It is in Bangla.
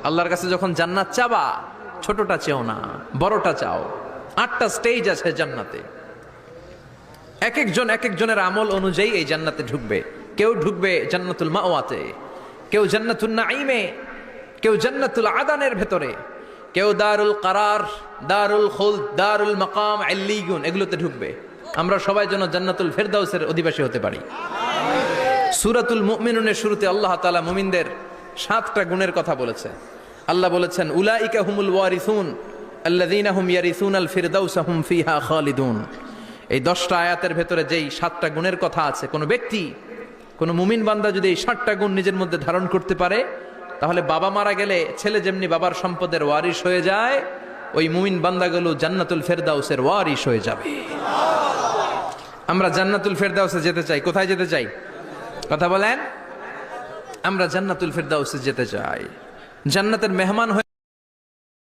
আল্লাহর কাছে যখন জান্নাত চাবা, ছোটটা চেও না, বড়টা চাও। 8টা স্টেজ আছে জান্নাতে। এক একজনের আমল অনুযায়ী এই জান্নাতে ঢুকবে। কেউ ঢুকবে জান্নাতুল মাওয়াতে, কেউ জান্নাতুল নাঈমে, কেউ জান্নাতুল আদানের ভেতরে, কেউ দারুল কারার, দারুল খুলদ, দারুল মাকাম, আল্লিগুন এগুলোতে ঢুকবে। আমরা সবাই যেন জান্নাতুল ফেরদাউসের অধিবাসী হতে পারি। সূরাতুল মুমিনুনের শুরুতে আল্লাহ তাআলা মুমিনদের 7টা গুণের কথা বলেছে। আল্লাহ বলেছেন, উলাইকা হুমুল ওয়ারিসুন আল্লাযীনা হুম ইয়ারিসুনাল ফিরদাউসা হুম ফিহা খালিদুন। এই 10টা আয়াতের ভেতরে যেই 7টা গুণের কথা আছে, কোনো ব্যক্তি, কোনো মুমিন বান্দা যদি এই 7টা গুণ নিজের মধ্যে ধারণ করতে পারে, তাহলে বাবা মারা গেলে ছেলে যেমনি বাবার সম্পদের ওয়ারিশ হয়ে যায়, ওই মুমিন বান্দাগুলো জান্নাতুল ফেরদাউসের ওয়ারিশ হয়ে যাবে। আমরা জান্নাতুল ফেরদাউসে যেতে চাই। কোথায় যেতে চাই? কথা বলেন। আমরা জান্নাতুল ফেরদাউসে যেতে চাই, জান্নাতের মেহমান হয়ে